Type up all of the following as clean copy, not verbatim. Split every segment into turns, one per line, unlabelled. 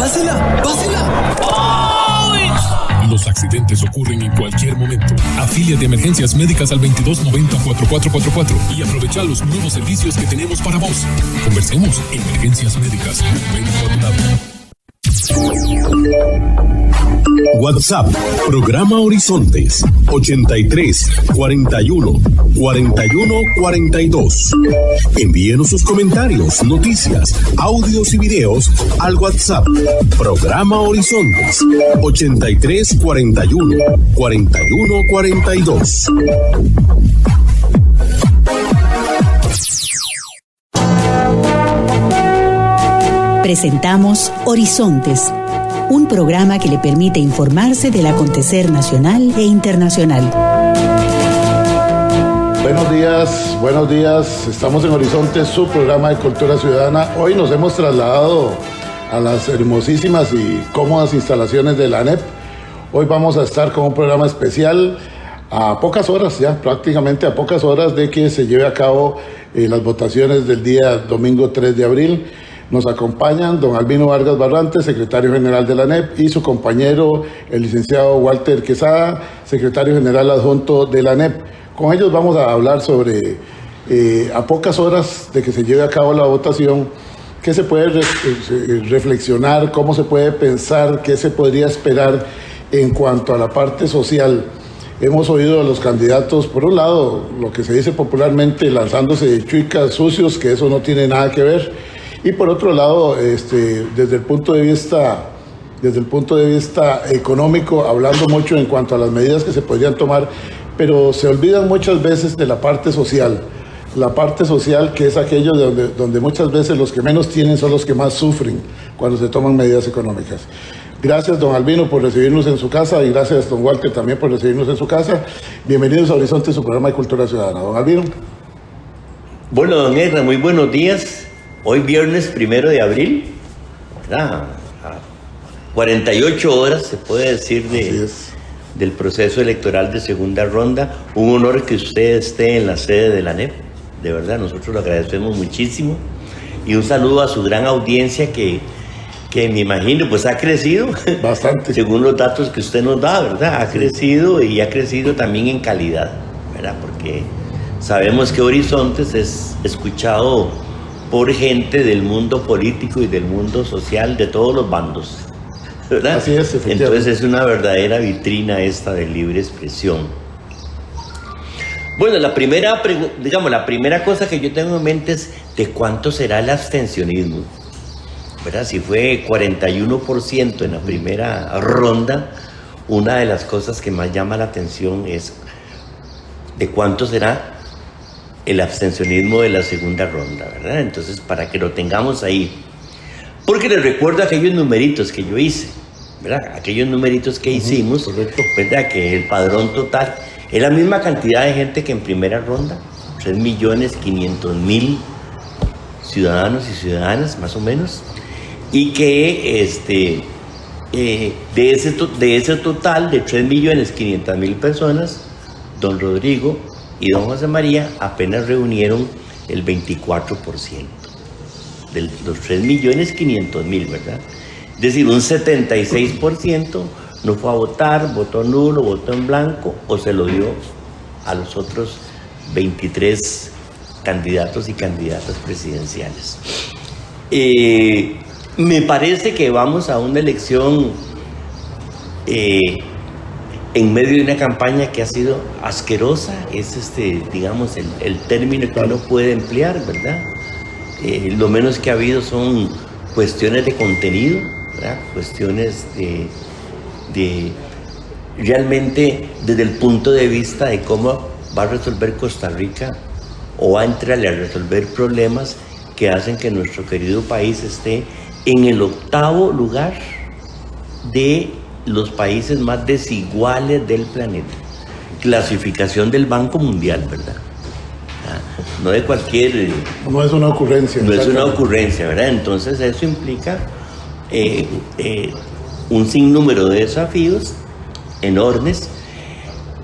¡Pásela! ¡Pásela!
Los accidentes ocurren en cualquier momento. Afíliate a Emergencias Médicas al 2290-4444 y aprovecha los nuevos servicios que tenemos para vos. Conversemos. Emergencias Médicas. Médico a tu lado.
WhatsApp, programa Horizontes, 83 41 41 42. Envíenos sus comentarios, noticias, audios y videos al WhatsApp, programa Horizontes, 83 41 41 42.
Presentamos Horizontes, un programa que le permite informarse del acontecer nacional e internacional.
Buenos días. Estamos en Horizontes, su programa de cultura ciudadana. Hoy nos hemos trasladado a las hermosísimas y cómodas instalaciones de la ANEP. Hoy vamos a estar con un programa especial a pocas horas, ya prácticamente a pocas horas de que se lleve a cabo las votaciones del día domingo 3 de abril. Nos acompañan don Albino Vargas Barrantes, secretario general de la ANEP, y su compañero, el licenciado Walter Quesada, secretario general adjunto de la ANEP. Con ellos vamos a hablar sobre, a pocas horas de que se lleve a cabo la votación, qué se puede reflexionar, cómo se puede pensar, qué se podría esperar en cuanto a la parte social. Hemos oído a los candidatos, por un lado, lo que se dice popularmente, lanzándose chuicas sucios, que eso no tiene nada que ver. Y por otro lado, desde el punto de vista económico, hablando mucho en cuanto a las medidas que se podrían tomar, pero se olvidan muchas veces de la parte social. La parte social, que es aquello donde muchas veces los que menos tienen son los que más sufren cuando se toman medidas económicas. Gracias, don Albino, por recibirnos en su casa, y gracias, don Walter, también por recibirnos en su casa. Bienvenidos a Horizonte, su programa de Cultura Ciudadana. Don Albino.
Bueno, don Ezra, muy buenos días. Hoy viernes 1 de abril, ¿verdad? A 48 horas, se puede decir, del proceso electoral de segunda ronda. Un honor que usted esté en la sede de la ANEP, de verdad, nosotros lo agradecemos muchísimo. Y un saludo a su gran audiencia que me imagino, pues ha crecido. Bastante. Según los datos que usted nos da, ¿verdad? Ha crecido, y ha crecido también en calidad, ¿verdad? Porque sabemos que Horizontes es escuchado por gente del mundo político y del mundo social, de todos los bandos, ¿verdad? Así es, efectivamente. Entonces es una verdadera vitrina esta de libre expresión. Bueno, la primera cosa que yo tengo en mente es de cuánto será el abstencionismo, ¿verdad? Si fue 41% en la primera ronda, una de las cosas que más llama la atención es de cuánto será el abstencionismo de la segunda ronda, ¿verdad? Entonces, para que lo tengamos ahí. Porque les recuerdo aquellos numeritos que yo hice, ¿verdad? Aquellos numeritos que hicimos, correcto, ¿verdad? Que el padrón total es la misma cantidad de gente que en primera ronda, 3.500.000 ciudadanos y ciudadanas, más o menos, y que de ese total de 3.500.000 personas, don Rodrigo y don José María apenas reunieron el 24% de los 3.500.000, ¿verdad? Es decir, un 76% no fue a votar, votó nulo, votó en blanco o se lo dio a los otros 23 candidatos y candidatas presidenciales. Me parece que vamos a una elección en medio de una campaña que ha sido asquerosa, es digamos el término que uno puede emplear, ¿verdad? Lo menos que ha habido son cuestiones de contenido, ¿verdad? Cuestiones de realmente desde el punto de vista de cómo va a resolver Costa Rica o va a entrarle a resolver problemas que hacen que nuestro querido país esté en el 8º lugar de los países más desiguales del planeta. Clasificación del Banco Mundial, ¿verdad? No de cualquier...
No es una ocurrencia.
No es una ocurrencia, ¿verdad? Entonces eso implica un sinnúmero de desafíos enormes,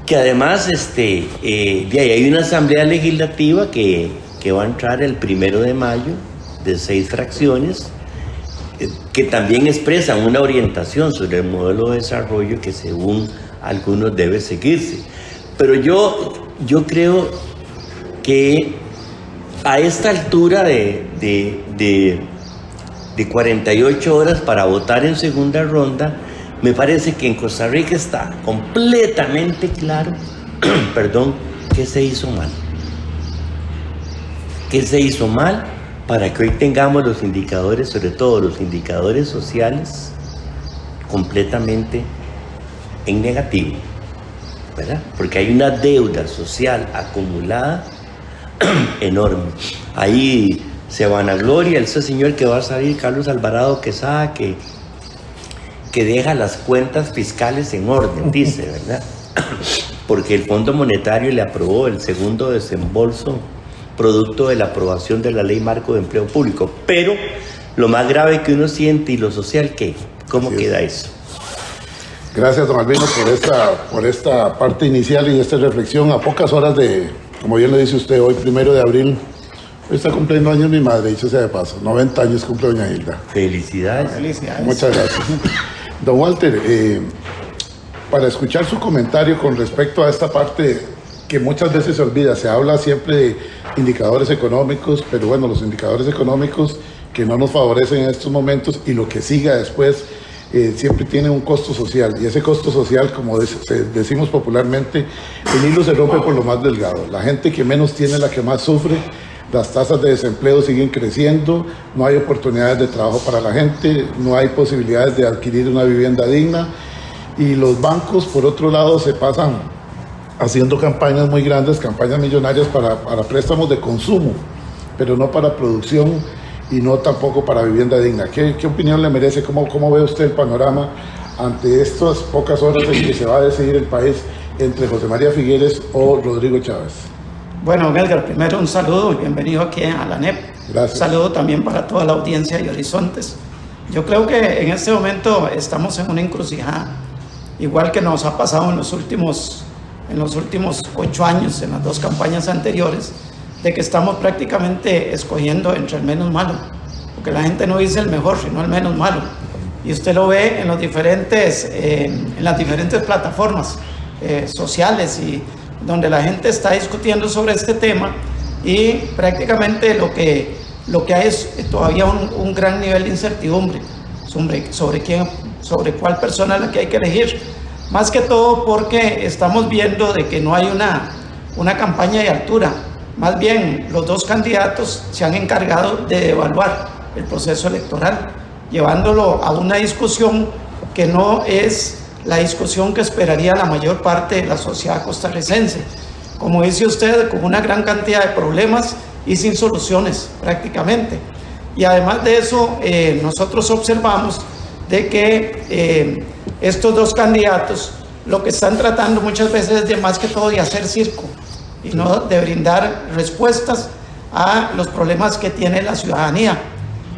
que además de ahí hay una asamblea legislativa que va a entrar el 1 de mayo de 6 fracciones, que también expresan una orientación sobre el modelo de desarrollo que según algunos debe seguirse. Pero yo creo que a esta altura de 48 horas para votar en segunda ronda, me parece que en Costa Rica está completamente claro, perdón, que se hizo mal. ¿Qué se hizo mal? Para que hoy tengamos los indicadores, sobre todo los indicadores sociales, completamente en negativo, ¿verdad? Porque hay una deuda social acumulada enorme. Ahí se vanagloria ese señor que va a salir, Carlos Alvarado Quesada, que deja las cuentas fiscales en orden, dice, ¿verdad? Porque el Fondo Monetario le aprobó el segundo desembolso producto de la aprobación de la Ley Marco de Empleo Público. Pero lo más grave que uno siente y lo social, ¿qué? ¿Cómo queda eso?
Gracias, don Albino, por esta parte inicial y esta reflexión a pocas horas de, como bien lo dice usted, hoy 1 de abril. Hoy está cumpliendo años mi madre, dicho sea de paso. 90 años cumple doña Hilda.
Felicidades.
Muchas gracias. Don Walter, para escuchar su comentario con respecto a esta parte que muchas veces se olvida, se habla siempre de indicadores económicos, pero bueno, los indicadores económicos que no nos favorecen en estos momentos y lo que siga después siempre tiene un costo social, y ese costo social, como decimos popularmente, el hilo se rompe por lo más delgado. La gente que menos tiene es la que más sufre. Las tasas de desempleo siguen creciendo, no hay oportunidades de trabajo para la gente, no hay posibilidades de adquirir una vivienda digna, y los bancos, por otro lado, se pasan haciendo campañas muy grandes, campañas millonarias para préstamos de consumo, pero no para producción y no tampoco para vivienda digna. ¿Qué opinión le merece? ¿Cómo ve usted el panorama ante estas pocas horas en que se va a decidir el país entre José María Figueres o Rodrigo Chávez?
Bueno, Edgar, primero un saludo y bienvenido aquí a la ANEP.
Gracias.
Un saludo también para toda la audiencia de Horizontes. Yo creo que en este momento estamos en una encrucijada, igual que nos ha pasado en los últimos 8 años, en las 2 campañas anteriores, de que estamos prácticamente escogiendo entre el menos malo, porque la gente no dice el mejor, sino el menos malo. Y usted lo ve en las diferentes plataformas sociales y donde la gente está discutiendo sobre este tema, y prácticamente lo que hay es todavía un gran nivel de incertidumbre sobre cuál persona es la que hay que elegir. Más que todo porque estamos viendo de que no hay una campaña de altura. Más bien, los 2 candidatos se han encargado de evaluar el proceso electoral, llevándolo a una discusión que no es la discusión que esperaría la mayor parte de la sociedad costarricense. Como dice usted, con una gran cantidad de problemas y sin soluciones prácticamente. Y además de eso, nosotros observamos de que estos 2 candidatos lo que están tratando muchas veces es de más que todo de hacer circo y no de brindar respuestas a los problemas que tiene la ciudadanía.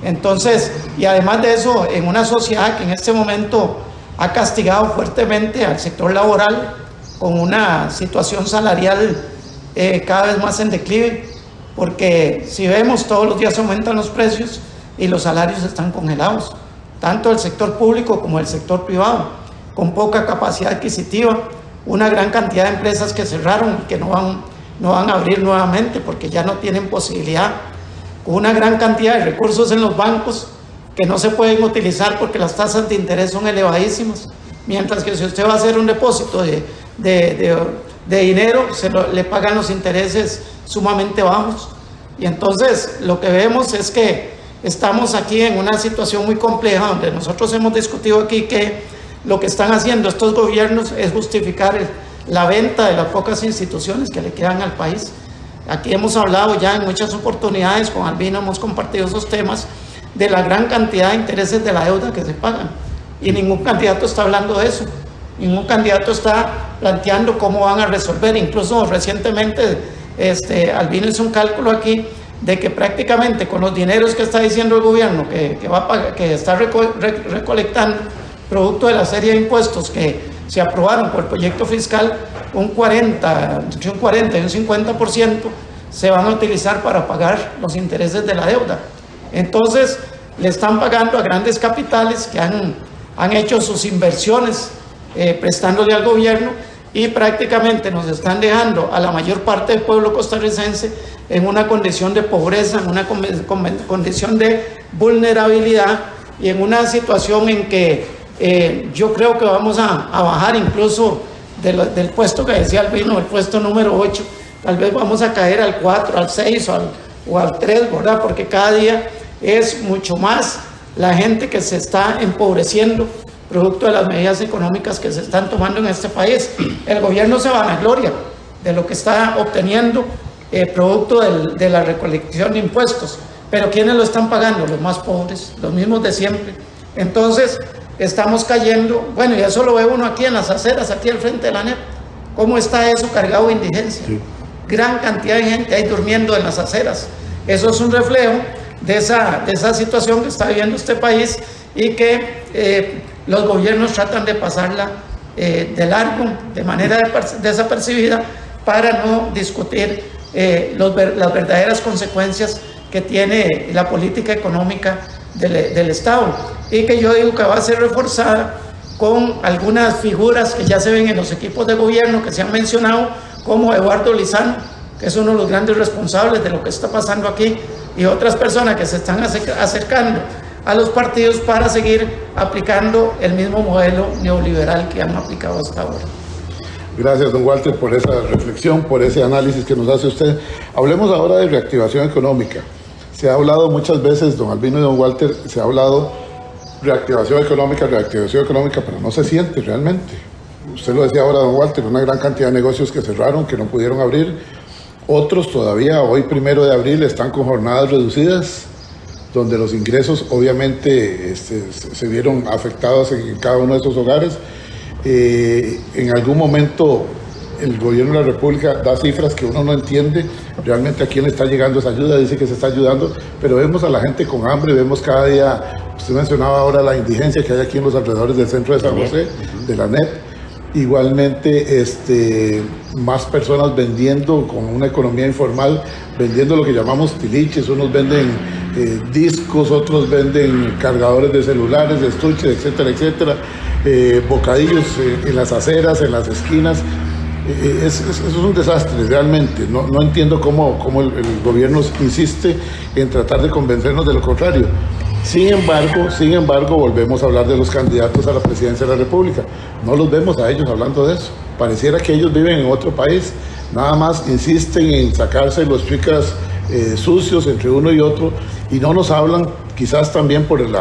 Entonces, y además de eso, en una sociedad que en este momento ha castigado fuertemente al sector laboral con una situación salarial cada vez más en declive, porque si vemos, todos los días aumentan los precios y los salarios están congelados, tanto el sector público como el sector privado, con poca capacidad adquisitiva, una gran cantidad de empresas que cerraron y que no van a abrir nuevamente porque ya no tienen posibilidad, con una gran cantidad de recursos en los bancos que no se pueden utilizar porque las tasas de interés son elevadísimas, mientras que si usted va a hacer un depósito de dinero, le pagan los intereses sumamente bajos. Y entonces lo que vemos es que estamos aquí en una situación muy compleja, donde nosotros hemos discutido aquí que lo que están haciendo estos gobiernos es justificar la venta de las pocas instituciones que le quedan al país. Aquí hemos hablado ya en muchas oportunidades, con Albino hemos compartido esos temas, de la gran cantidad de intereses de la deuda que se pagan, y ningún candidato está hablando de eso, ningún candidato está planteando cómo van a resolver. Incluso recientemente Albino hizo un cálculo aquí de que prácticamente con los dineros que está diciendo el gobierno que está recolectando producto de la serie de impuestos que se aprobaron por el proyecto fiscal, un 40 y un 50% se van a utilizar para pagar los intereses de la deuda. Entonces, le están pagando a grandes capitales que han hecho sus inversiones prestándole al gobierno, y prácticamente nos están dejando a la mayor parte del pueblo costarricense en una condición de pobreza, en una condición de vulnerabilidad, y en una situación en que yo creo que vamos a bajar incluso del puesto que decía Albino, el puesto número 8, tal vez vamos a caer al 4, al 6 o al 3, ¿verdad? Porque cada día es mucho más la gente que se está empobreciendo producto de las medidas económicas que se están tomando en este país. El gobierno se vanagloria de lo que está obteniendo producto de la recolección de impuestos, pero ¿quiénes lo están pagando? Los más pobres, los mismos de siempre. Entonces estamos cayendo, bueno, y eso lo ve uno aquí en las aceras, aquí al frente de la ANEP, cómo está eso cargado de indigencia. Sí. Gran cantidad de gente ahí durmiendo en las aceras. Eso es un reflejo de esa situación que está viviendo este país, y que los gobiernos tratan de pasarla de largo, de manera desapercibida, para no discutir las verdaderas consecuencias que tiene la política económica del Estado, y que yo digo que va a ser reforzada con algunas figuras que ya se ven en los equipos de gobierno que se han mencionado, como Eduardo Lizano, que es uno de los grandes responsables de lo que está pasando aquí, y otras personas que se están acercando a los partidos para seguir aplicando el mismo modelo neoliberal que han aplicado hasta ahora.
Gracias, don Walter, por esa reflexión, por ese análisis que nos hace usted. Hablemos ahora de reactivación económica. Se ha hablado muchas veces, don Albino y don Walter, se ha hablado reactivación económica, pero no se siente realmente. Usted lo decía ahora, don Walter, una gran cantidad de negocios que cerraron, que no pudieron abrir. Otros todavía, hoy 1 de abril, están con jornadas reducidas, donde los ingresos obviamente se vieron afectados en cada uno de esos hogares. En algún momento el gobierno de la República da cifras que uno no entiende realmente a quién le está llegando esa ayuda, dice que se está ayudando, pero vemos a la gente con hambre, vemos cada día, usted mencionaba ahora la indigencia que hay aquí en los alrededores del centro de San José, de la ANEP. Igualmente más personas vendiendo con una economía informal, vendiendo lo que llamamos tiliches, unos venden discos, otros venden cargadores de celulares, de estuches, etcétera, etcétera, bocadillos en las aceras, en las esquinas. Eso es un desastre realmente. No entiendo cómo el gobierno insiste en tratar de convencernos de lo contrario. Sin embargo, volvemos a hablar de los candidatos a la presidencia de la República. No los vemos a ellos hablando de eso. Pareciera que ellos viven en otro país. Nada más insisten en sacarse los picas sucios entre uno y otro, y no nos hablan, quizás también por el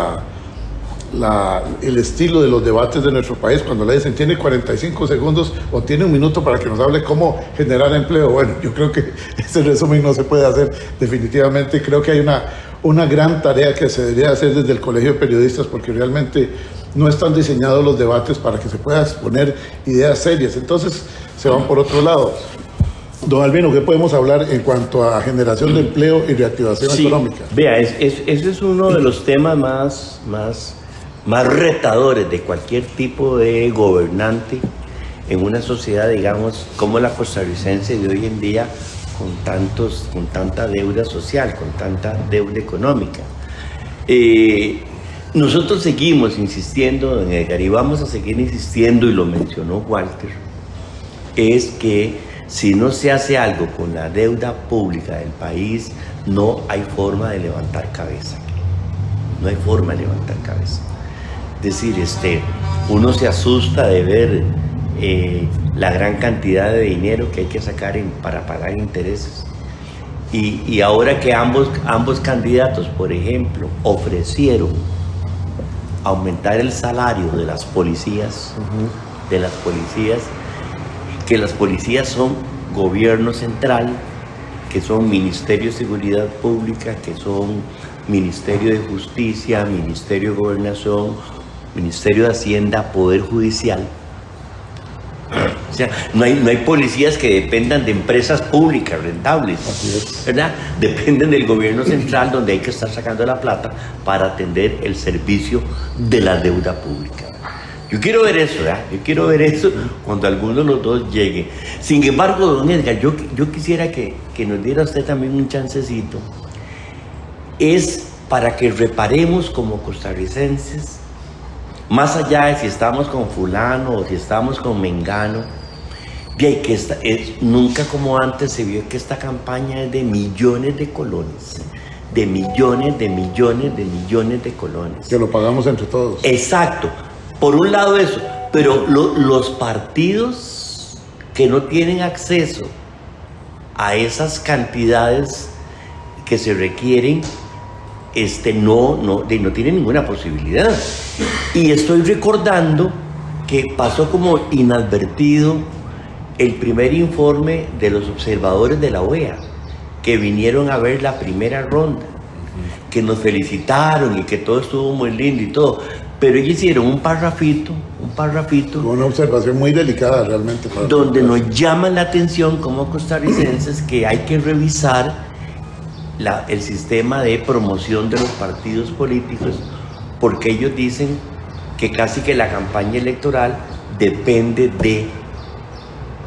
estilo de los debates de nuestro país, cuando le dicen tiene 45 segundos o tiene 1 minuto para que nos hable cómo generar empleo. Bueno, yo creo que ese resumen no se puede hacer definitivamente. Creo que hay una gran tarea que se debería hacer desde el Colegio de Periodistas, porque realmente no están diseñados los debates para que se puedan exponer ideas serias. Entonces se van por otro lado. Don Albino, ¿qué podemos hablar en cuanto a generación de empleo y reactivación económica?
Vea, ese es uno de los temas más retadores de cualquier tipo de gobernante en una sociedad, digamos, como la costarricense de hoy en día, con tanta deuda social, con tanta deuda económica. Nosotros seguimos insistiendo, don Edgar, y vamos a seguir insistiendo, y lo mencionó Walter, es que si no se hace algo con la deuda pública del país, no hay forma de levantar cabeza. No hay forma de levantar cabeza. Es decir, uno se asusta de ver la gran cantidad de dinero que hay que sacar para pagar intereses. Y ahora que ambos candidatos, por ejemplo, ofrecieron aumentar el salario de las policías, que las policías son gobierno central, que son Ministerio de Seguridad Pública, que son Ministerio de Justicia, Ministerio de Gobernación, Ministerio de Hacienda, Poder Judicial. O sea, no hay policías que dependan de empresas públicas rentables, ¿verdad? Dependen del gobierno central, donde hay que estar sacando la plata para atender el servicio de la deuda pública. Yo quiero ver eso, ¿verdad? Yo quiero ver eso cuando alguno de los dos llegue. Sin embargo, don Edgar, yo quisiera que nos diera usted también un chancecito. Es para que reparemos como costarricenses, más allá de si estamos con fulano o si estamos con mengano, y que nunca como antes se vio que esta campaña es de millones de colones, de millones de colones.
Que lo pagamos entre todos.
Exacto, por un lado eso, pero los partidos que no tienen acceso a esas cantidades que se requieren, no tienen ninguna posibilidad. Y estoy recordando que pasó como inadvertido el primer informe de los observadores de la OEA, que vinieron a ver la primera ronda, que nos felicitaron y que todo estuvo muy lindo y todo, pero ellos hicieron un parrafito,
una observación muy delicada realmente,
donde nos llama la atención como costarricenses que hay que revisar el sistema de promoción de los partidos políticos, porque ellos dicen que casi que la campaña electoral depende de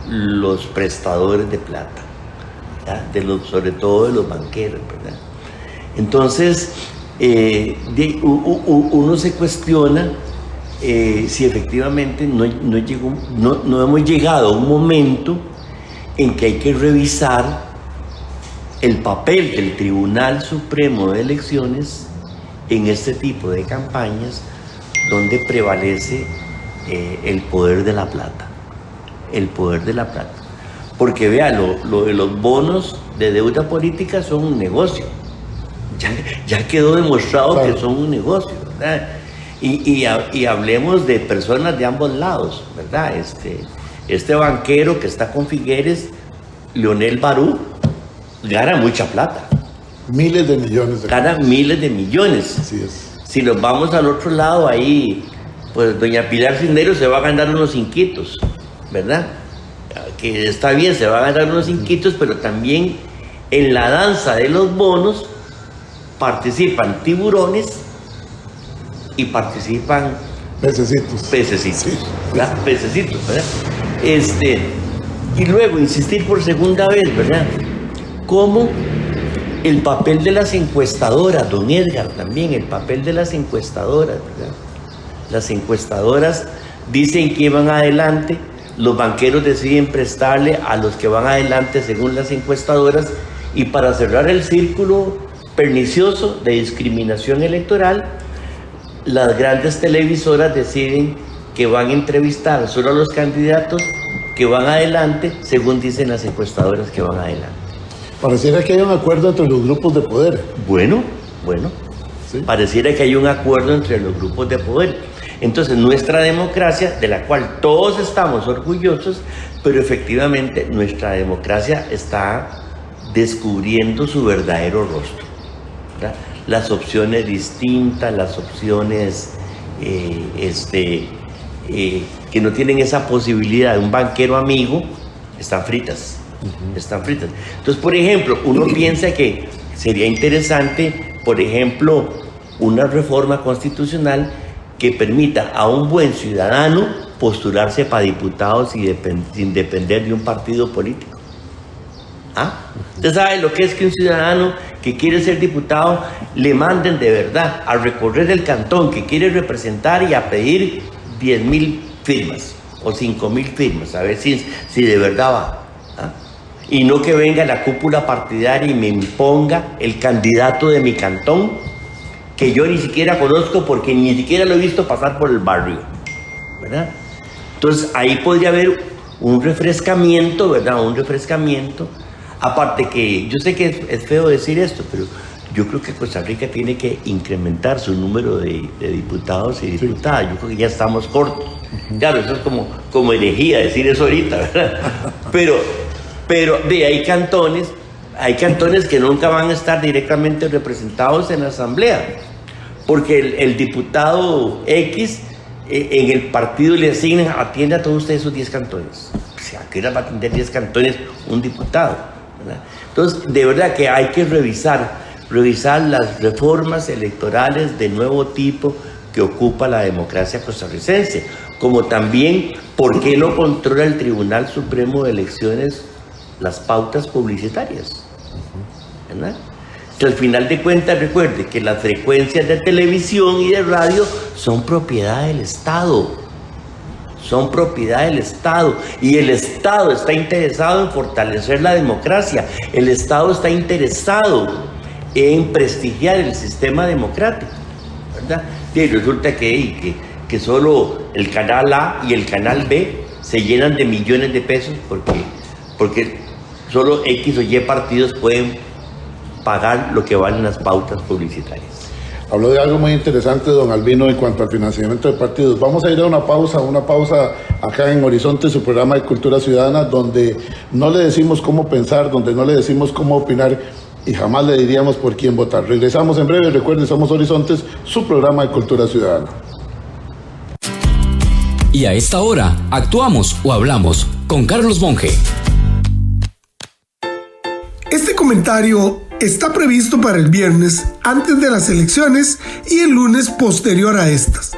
los prestadores de plata, sobre todo de los banqueros, ¿verdad? Entonces, uno se cuestiona si efectivamente no hemos llegado a un momento en que hay que revisar el papel del Tribunal Supremo de Elecciones en este tipo de campañas donde prevalece el poder de la plata. El poder de la plata. Porque vea, lo de los bonos de deuda política son un negocio. Ya quedó demostrado, claro, que son un negocio, ¿verdad? Y hablemos de personas de ambos lados, ¿verdad? Este banquero que está con Figueres, Leonel Barú, gana mucha plata.
Miles de millones.
Gana miles de millones.
Así es.
Si nos vamos al otro lado, ahí, pues doña Pilar Cisneros se va a ganar unos inquitos, ¿verdad? Que está bien, se va a ganar unos inquitos, pero también en la danza de los bonos participan tiburones y participan
pececitos.
Sí. ¿Verdad? Pececitos, ¿verdad? Y luego insistir por segunda vez, ¿verdad? Cómo el papel de las encuestadoras, don Edgar, también el papel de las encuestadoras, ¿verdad? Las encuestadoras dicen que van adelante, los banqueros deciden prestarle a los que van adelante según las encuestadoras, y para cerrar el círculo pernicioso de discriminación electoral, las grandes televisoras deciden que van a entrevistar solo a los candidatos que van adelante según dicen las encuestadoras que van adelante.
Pareciera que hay un acuerdo entre los grupos de poder.
Bueno, ¿sí? Pareciera que hay un acuerdo entre los grupos de poder. Entonces, nuestra democracia, de la cual todos estamos orgullosos, pero efectivamente nuestra democracia está descubriendo su verdadero rostro, ¿verdad? Las opciones distintas, las opciones que no tienen esa posibilidad de un banquero amigo, están fritas. Están fritas. Entonces, por ejemplo, uno piensa que sería interesante, por ejemplo, una reforma constitucional que permita a un buen ciudadano postularse para diputados sin depender de un partido político. Usted sabe lo que es que un ciudadano que quiere ser diputado le manden de verdad a recorrer el cantón que quiere representar y a pedir 10,000 firmas o 5,000 firmas, a ver si de verdad va. Y no que venga la cúpula partidaria y me imponga el candidato de mi cantón, que yo ni siquiera conozco porque ni siquiera lo he visto pasar por el barrio, ¿verdad? Entonces ahí podría haber un refrescamiento, ¿verdad? Un refrescamiento. Aparte que yo sé que es feo decir esto, pero yo creo que Costa Rica tiene que incrementar su número de diputados y diputadas. Yo creo que ya estamos cortos. Claro, eso es como herejía decir eso ahorita, ¿verdad? Pero hay cantones que nunca van a estar directamente representados en la asamblea, porque el diputado X en el partido le asignan, atiende a todos ustedes esos 10 cantones. O sea, ¿qué va a atender 10 cantones un diputado? ¿Verdad? Entonces, de verdad que hay que revisar las reformas electorales de nuevo tipo que ocupa la democracia costarricense, como también por qué no controla el Tribunal Supremo de Elecciones las pautas publicitarias, ¿verdad? que al final de cuentas recuerde que las frecuencias de televisión y de radio son propiedad del Estado. Son propiedad del Estado y el Estado está interesado en fortalecer la democracia. El Estado está interesado en prestigiar el sistema democrático, ¿verdad? Y resulta que solo el canal A y el canal B se llenan de millones de pesos porque solo X o Y partidos pueden pagar lo que valen las pautas publicitarias.
Habló de algo muy interesante, don Albino, en cuanto al financiamiento de partidos. Vamos a ir a una pausa acá en Horizonte, su programa de Cultura Ciudadana, donde no le decimos cómo pensar, donde no le decimos cómo opinar y jamás le diríamos por quién votar. Regresamos en breve, recuerden, somos Horizontes, su programa de Cultura Ciudadana.
Y a esta hora, actuamos o hablamos con Carlos Monge.
Este comentario está previsto para el viernes antes de las elecciones y el lunes posterior a estas,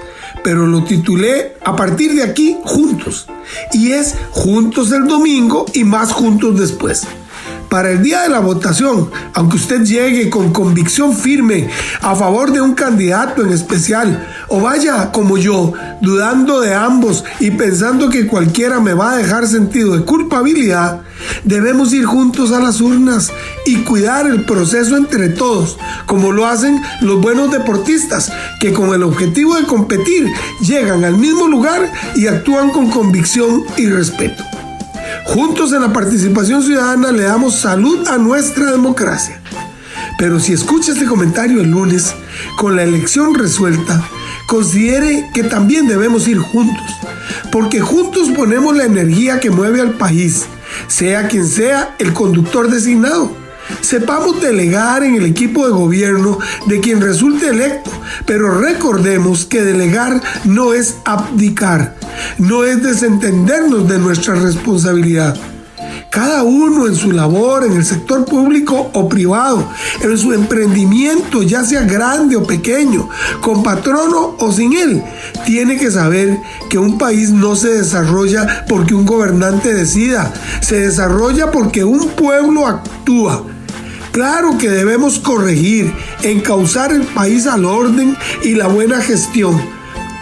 pero lo titulé a partir de aquí Juntos, y es Juntos el domingo y más juntos después. Para el día de la votación, aunque usted llegue con convicción firme a favor de un candidato en especial, o vaya como yo, dudando de ambos y pensando que cualquiera me va a dejar sentido de culpabilidad, debemos ir juntos a las urnas y cuidar el proceso entre todos, como lo hacen los buenos deportistas, que con el objetivo de competir llegan al mismo lugar y actúan con convicción y respeto. Juntos en la participación ciudadana le damos salud a nuestra democracia. Pero si escucha este comentario el lunes, con la elección resuelta, considere que también debemos ir juntos, porque juntos ponemos la energía que mueve al país, sea quien sea el conductor designado. Sepamos delegar en el equipo de gobierno de quien resulte electo, pero recordemos que delegar no es abdicar, no es desentendernos de nuestra responsabilidad. Cada uno en su labor, en el sector público o privado, en su emprendimiento, ya sea grande o pequeño, con patrono o sin él, tiene que saber que un país no se desarrolla porque un gobernante decida, se desarrolla porque un pueblo actúa. Claro que debemos corregir, encauzar el país al orden y la buena gestión,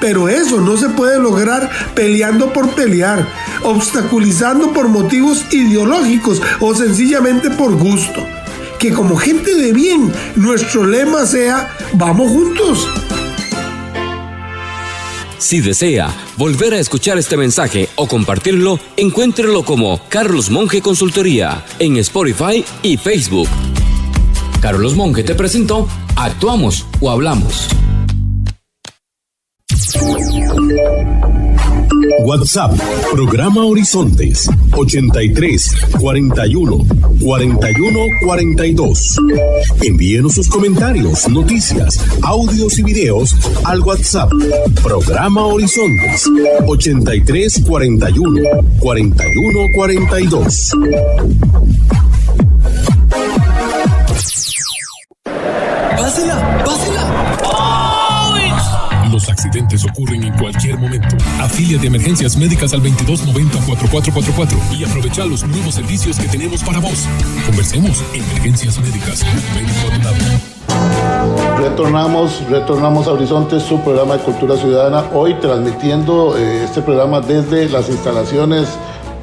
pero eso no se puede lograr peleando por pelear, obstaculizando por motivos ideológicos o sencillamente por gusto. Que como gente de bien, nuestro lema sea ¡vamos juntos!
Si desea volver a escuchar este mensaje o compartirlo, encuéntrelo como Carlos Monge Consultoría en Spotify y Facebook. Carlos Monge te presentó Actuamos o Hablamos.
WhatsApp, programa Horizontes, 83 41 41 42. Envíenos sus comentarios, noticias, audios y videos al WhatsApp, programa Horizontes, 83 41 41 42.
Los accidentes ocurren en cualquier momento. Afíliate a Emergencias Médicas al 2290-4444 y aprovecha los nuevos servicios que tenemos para vos. Conversemos. Emergencias Médicas. Médico a tu lado.
Retornamos a Horizonte, su programa de Cultura Ciudadana. Hoy transmitiendo este programa desde las instalaciones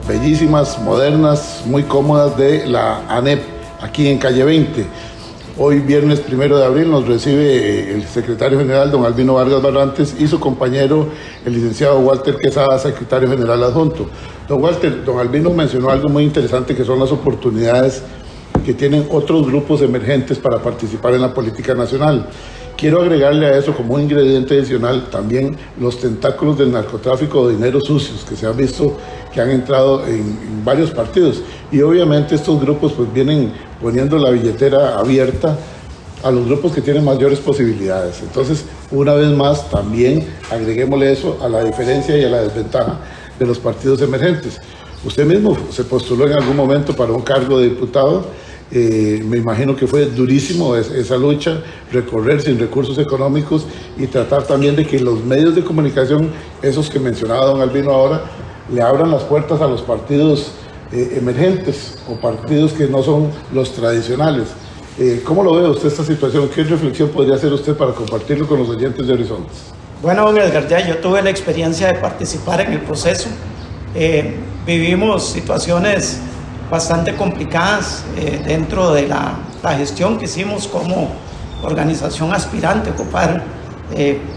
bellísimas, modernas, muy cómodas de la ANEP, aquí en Calle 20. Hoy, viernes 1 de abril, nos recibe el secretario general, don Albino Vargas Barrantes, y su compañero, el licenciado Walter Quesada, secretario general adjunto. Don Walter, don Albino mencionó algo muy interesante, que son las oportunidades que tienen otros grupos emergentes para participar en la política nacional. Quiero agregarle a eso, como un ingrediente adicional, también los tentáculos del narcotráfico de dineros sucios que se han visto que han entrado en varios partidos. Y obviamente estos grupos pues vienen poniendo la billetera abierta a los grupos que tienen mayores posibilidades. Entonces, una vez más, también agreguémosle eso a la diferencia y a la desventaja de los partidos emergentes. Usted mismo se postuló en algún momento para un cargo de diputado. Me imagino que fue durísimo esa lucha, recorrer sin recursos económicos y tratar también de que los medios de comunicación, esos que mencionaba don Albino ahora, le abran las puertas a los partidos emergentes o partidos que no son los tradicionales. ¿Cómo lo ve usted esta situación? ¿Qué reflexión podría hacer usted para compartirlo con los oyentes de Horizontes?
Bueno, don Edgar, ya yo tuve la experiencia de participar en el proceso. Vivimos situaciones bastante complicadas dentro de la gestión que hicimos como organización aspirante a ocupar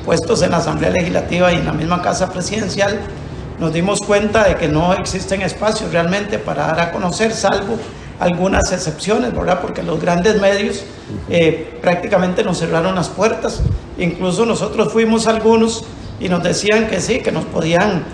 puestos en la Asamblea Legislativa y en la misma Casa Presidencial. Nos dimos cuenta de que no existen espacios realmente para dar a conocer, salvo algunas excepciones, ¿verdad? Porque los grandes medios prácticamente nos cerraron las puertas. Incluso nosotros fuimos algunos y nos decían que sí, que nos podían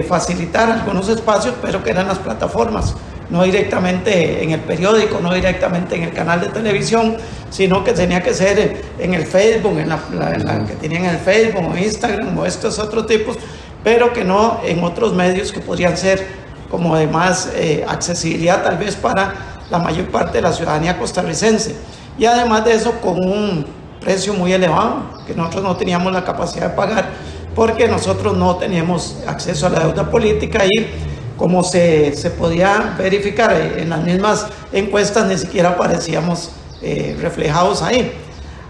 facilitar algunos espacios, pero que eran las plataformas, no directamente en el periódico, no directamente en el canal de televisión, sino que tenía que ser en el Facebook, en la que tenían en el Facebook o Instagram o estos otros tipos, pero que no en otros medios que podrían ser como de más accesibilidad tal vez para la mayor parte de la ciudadanía costarricense. Y además de eso, con un precio muy elevado, que nosotros no teníamos la capacidad de pagar, porque nosotros no teníamos acceso a la deuda política y como se podía verificar en las mismas encuestas, ni siquiera aparecíamos reflejados ahí.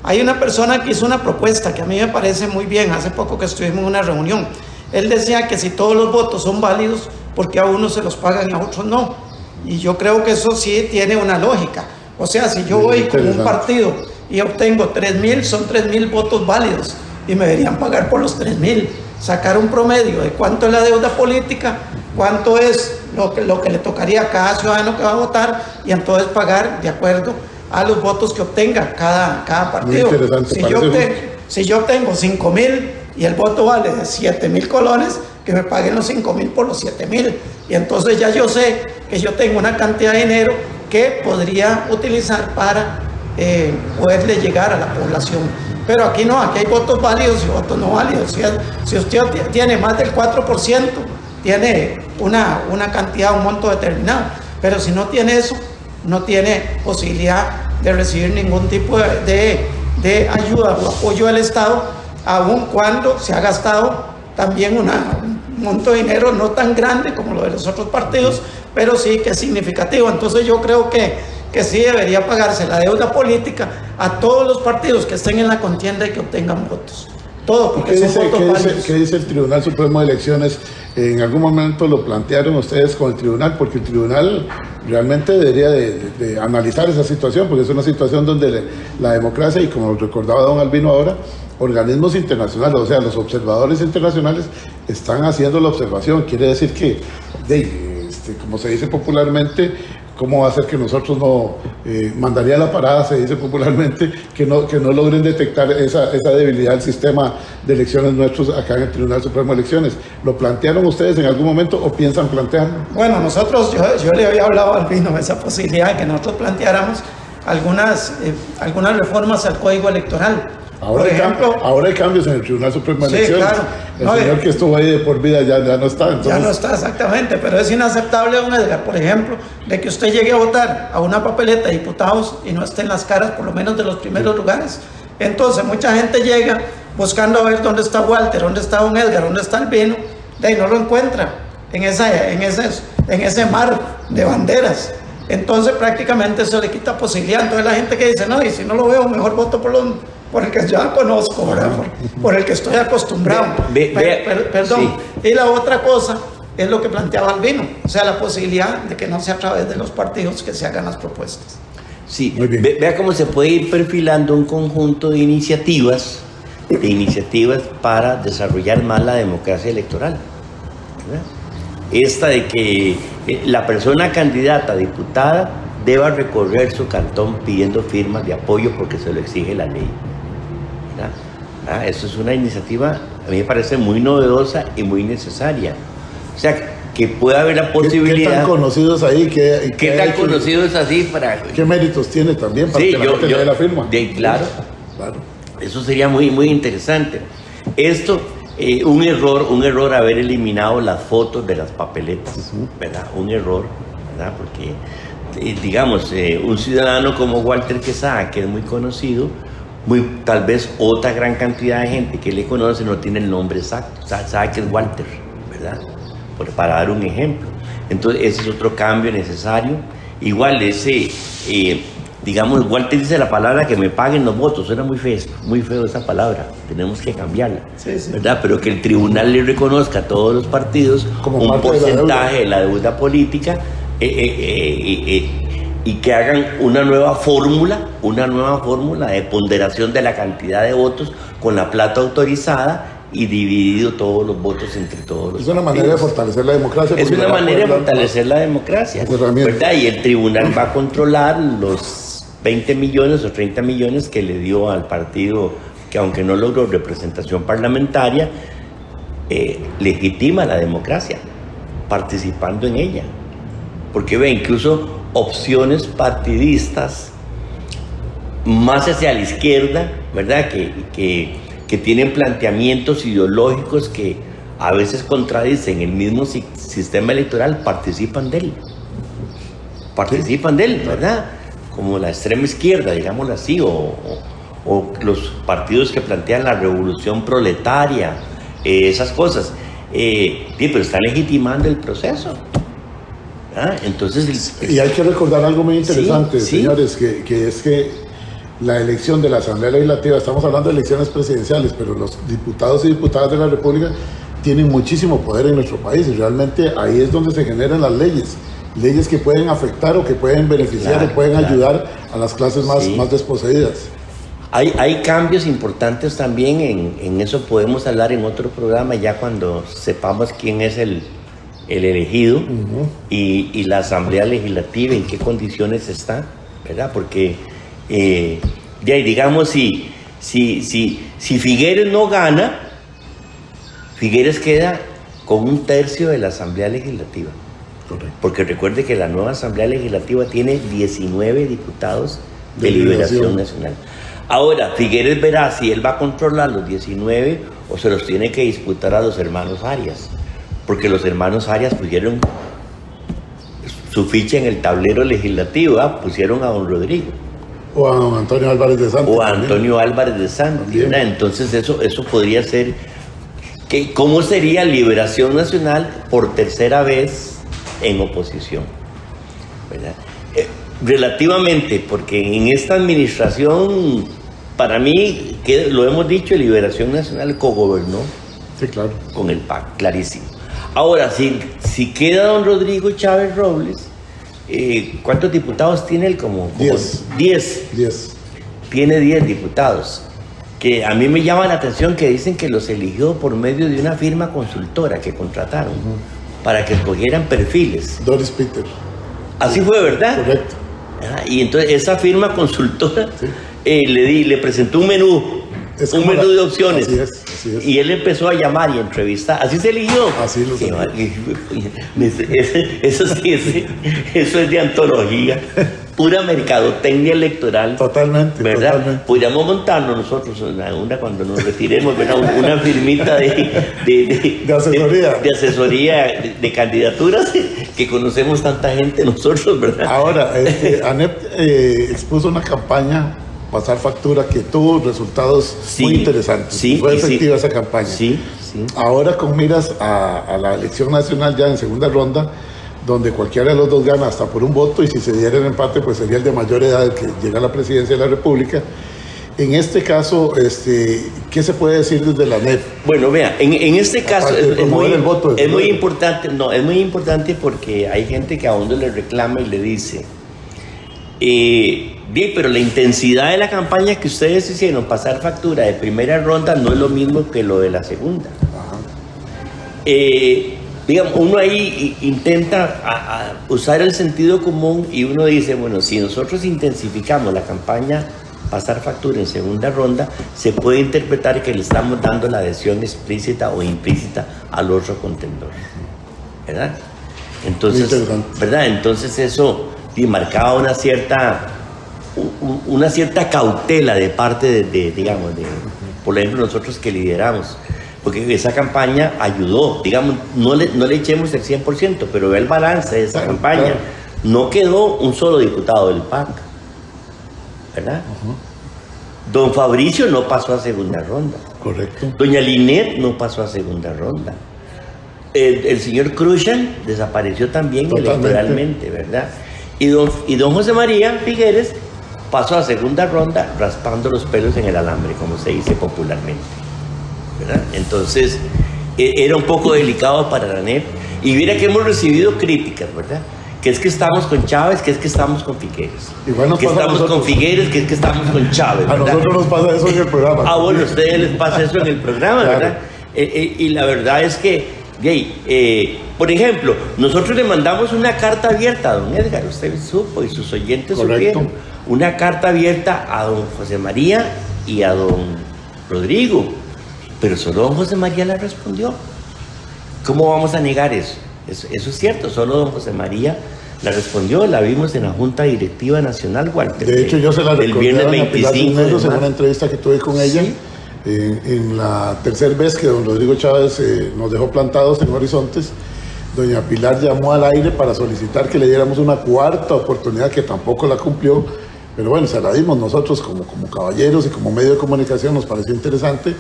Hay una persona que hizo una propuesta que a mí me parece muy bien, hace poco que estuvimos en una reunión. Él decía que si todos los votos son válidos, ¿por qué a unos se los pagan y a otros no? Y yo creo que eso sí tiene una lógica. O sea, si yo voy con un partido y obtengo 3.000, son 3.000 votos válidos y me deberían pagar por los 3.000. Sacar un promedio de cuánto es la deuda política, cuánto es lo que le tocaría a cada ciudadano que va a votar y entonces pagar de acuerdo a los votos que obtenga cada partido. Si yo obtengo 5.000 y el voto vale de 7.000 colones, que me paguen los 5.000 por los 7.000. Y entonces ya yo sé que yo tengo una cantidad de dinero que podría utilizar para poderle llegar a la población. Pero aquí no, aquí hay votos válidos y votos no válidos. Si usted tiene más del 4%, tiene una cantidad, un monto determinado. Pero si no tiene eso, no tiene posibilidad de recibir ningún tipo de ayuda o apoyo del Estado, aun cuando se ha gastado también un monto de dinero no tan grande como lo de los otros partidos, pero sí que es significativo. Entonces yo creo que sí debería pagarse la deuda política a todos los partidos que estén en la contienda y que obtengan votos. Todo, porque
¿Qué dice el Tribunal Supremo de Elecciones? En algún momento lo plantearon ustedes con el tribunal, porque el tribunal realmente debería de analizar esa situación, porque es una situación donde la democracia, y como recordaba don Albino ahora, organismos internacionales, o sea, los observadores internacionales están haciendo la observación. Quiere decir que, como se dice popularmente, ¿cómo va a ser que nosotros no mandaría la parada, se dice popularmente, que no logren detectar esa debilidad del sistema de elecciones nuestros acá en el Tribunal Supremo de Elecciones? ¿Lo plantearon ustedes en algún momento o piensan plantearlo?
Bueno, nosotros, yo le había hablado al Albino de esa posibilidad de que nosotros planteáramos algunas reformas al Código Electoral.
Ahora hay cambios en el Tribunal Supremo de Elecciones.
Claro.
El señor que estuvo ahí de por vida ya no está. Entonces...
Ya no está, exactamente, pero es inaceptable, don Edgar, por ejemplo, de que usted llegue a votar a una papeleta de diputados y no esté en las caras, por lo menos de los primeros lugares. Entonces, mucha gente llega buscando a ver dónde está Walter, dónde está don Edgar, dónde está Albino, de ahí no lo encuentra en ese mar de banderas. Entonces, prácticamente eso le quita posibilidad. Entonces, la gente que dice, no, y si no lo veo, mejor voto por el que ya conozco, ¿verdad? Por el que estoy acostumbrado. Perdón. Sí. Y la otra cosa es lo que planteaba Albino, o sea, la posibilidad de que no sea a través de los partidos que se hagan las propuestas.
Sí, vea cómo se puede ir perfilando un conjunto de iniciativas para desarrollar más la democracia electoral, ¿verdad? Esta de que la persona candidata a diputada deba recorrer su cantón pidiendo firmas de apoyo porque se lo exige la ley, ¿verdad? Eso es una iniciativa, a mí me parece muy novedosa y muy necesaria. O sea, que pueda haber la posibilidad...
¿Qué tan conocidos ahí?
¿Qué tan conocidos así para...?
¿Qué méritos tiene también para que la gente le dé la firma?
Claro. Eso sería muy, muy interesante. Esto, un error haber eliminado las fotos de las papeletas, ¿verdad? Un error, ¿verdad? Porque, digamos, un ciudadano como Walter Quesada, que es muy conocido, tal vez otra gran cantidad de gente que le conoce no tiene el nombre exacto, sabe que es Walter, ¿verdad? Para dar un ejemplo. Entonces ese es otro cambio necesario. Igual digamos, Walter dice la palabra que me paguen los votos, suena muy feo esa palabra, tenemos que cambiarla, ¿verdad? Pero que el tribunal le reconozca a todos los partidos como un porcentaje de la deuda política y que hagan una nueva fórmula de ponderación de la cantidad de votos con la plata autorizada y dividido todos los votos entre todos los
partidos. Es una manera de fortalecer la democracia.
Es una manera de fortalecer la democracia, ¿verdad? Y el tribunal va a controlar los 20 millones o 30 millones que le dio al partido que, aunque no logró representación parlamentaria, legitima la democracia participando en ella. Porque ve, incluso opciones partidistas más hacia la izquierda, ¿verdad? Que tienen planteamientos ideológicos que a veces contradicen el mismo sistema electoral, participan de él, ¿verdad? Como la extrema izquierda, digámoslo así, o los partidos que plantean la revolución proletaria, esas cosas, pero están legitimando el proceso. Entonces,
y hay que recordar algo muy interesante, señores, que es que la elección de la Asamblea Legislativa, estamos hablando de elecciones presidenciales, pero los diputados y diputadas de la República tienen muchísimo poder en nuestro país y realmente ahí es donde se generan las leyes que pueden afectar o que pueden beneficiar o pueden ayudar a las clases más desposeídas.
Hay cambios importantes también, en eso podemos hablar en otro programa ya cuando sepamos quién es el elegido y la Asamblea Legislativa, en qué condiciones está, ¿verdad? Porque digamos, si Figueres no gana, Figueres queda con 1/3 de la Asamblea Legislativa. Correcto. Porque recuerde que la nueva Asamblea Legislativa tiene 19 diputados de Liberación Nacional. Ahora, Figueres verá si él va a controlar los 19 o se los tiene que disputar a los hermanos Arias. Porque los hermanos Arias pusieron su ficha en el tablero legislativo, pusieron a don Rodrigo.
O a don Antonio Álvarez de Santi.
O a Antonio Álvarez de Santi. Entonces eso podría ser... ¿Cómo sería Liberación Nacional por tercera vez en oposición? ¿Verdad? Relativamente, porque en esta administración, para mí, lo hemos dicho, Liberación Nacional cogobernó con el PAC, clarísimo. Ahora, si queda don Rodrigo Chávez Robles, ¿cuántos diputados tiene él? Como 10. Tiene 10 diputados. Que a mí me llama la atención que dicen que los eligió por medio de una firma consultora que contrataron para que escogieran perfiles.
Doris Peter.
Así fue, ¿verdad?
Correcto.
Y entonces esa firma consultora le presentó un menú de opciones. Así es. Y él empezó a llamar y a entrevistar. Así se eligió.
Así lo sabía.
Eso es de antología. Pura mercadotecnia electoral.
Totalmente.
¿Verdad?
Totalmente.
Podríamos montarnos nosotros cuando nos retiremos, ¿verdad? Una firmita de asesoría de candidaturas que conocemos tanta gente nosotros, ¿verdad?
Ahora, ANEP expuso una campaña, Pasar Factura, que tuvo resultados muy interesantes. Fue efectiva esa campaña. Ahora, con miras a la elección nacional ya en segunda ronda, donde cualquiera de los dos gana hasta por un voto, y si se diera el empate, pues sería el de mayor edad el que llega a la presidencia de la República. En este caso, ¿qué se puede decir desde la ANEP?
Bueno, vea, en este caso es muy importante porque hay gente que a uno le reclama y le dice, bien, pero la intensidad de la campaña que ustedes hicieron, Pasar Factura de primera ronda, no es lo mismo que lo de la segunda. Digamos, uno ahí intenta usar el sentido común y uno dice, bueno, si nosotros intensificamos la campaña Pasar Factura en segunda ronda, se puede interpretar que le estamos dando la adhesión explícita o implícita al otro contendor, ¿verdad? Entonces, ¿verdad? Entonces eso marcaba una cierta cautela de parte digamos, por ejemplo, nosotros que lideramos. Porque esa campaña ayudó, digamos, no le echemos el 100%, pero ve el balance de esa campaña. No quedó un solo diputado del PAC, ¿verdad? Don Fabricio no pasó a segunda ronda.
Correcto.
Doña Linet no pasó a segunda ronda. El señor Cruzan desapareció también electoralmente, ¿verdad? Y don José María Figueres pasó a segunda ronda raspando los pelos en el alambre, como se dice popularmente, ¿verdad? Entonces era un poco delicado para la ANEP, y mira que hemos recibido críticas, ¿verdad? Que es que estamos con Chávez, que es que estamos con Figueres, que estamos con Figueres, que es que estamos con Chávez, ¿verdad?
A nosotros nos pasa eso en el programa.
Bueno, a ustedes les pasa eso en el programa, claro, ¿verdad? Y la verdad es que, por ejemplo, nosotros le mandamos una carta abierta a don Edgar, usted supo y sus oyentes supieron, una carta abierta a don José María y a don Rodrigo, pero solo don José María la respondió. ¿Cómo vamos a negar eso? Eso es cierto, solo don José María la respondió, la vimos en la Junta Directiva Nacional, Walter.
De hecho, yo se la recordé
el viernes 25
en una entrevista que tuve con ella. ¿Sí? En la tercera vez que don Rodrigo Chávez nos dejó plantados en Horizontes, doña Pilar llamó al aire para solicitar que le diéramos una cuarta oportunidad, que tampoco la cumplió, pero bueno, se la dimos nosotros como caballeros y como medio de comunicación, nos pareció interesante,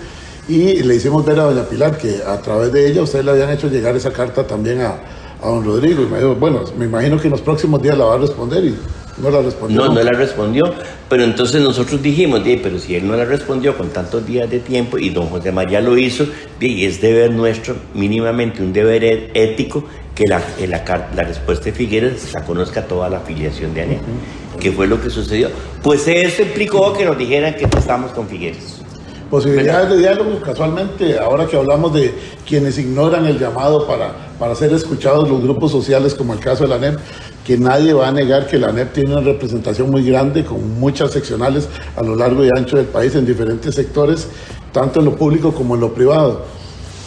y le hicimos ver a doña Pilar que a través de ella ustedes le habían hecho llegar esa carta también a don Rodrigo, y me dijo, bueno, me imagino que en los próximos días la va a responder, y no la respondió.
No la respondió, pero entonces nosotros dijimos, pero si él no la respondió con tantos días de tiempo y don José María lo hizo, es deber nuestro, mínimamente un deber ético, que la respuesta de Figueres la conozca toda la afiliación de ANEP. ¿Qué fue lo que sucedió? Pues eso implicó que nos dijeran que estamos con Figueres.
Posibilidades de diálogo, casualmente, ahora que hablamos de quienes ignoran el llamado para ser escuchados, los grupos sociales, como el caso de la ANEP, que nadie va a negar que la ANEP tiene una representación muy grande, con muchas seccionales a lo largo y ancho del país, en diferentes sectores, tanto en lo público como en lo privado.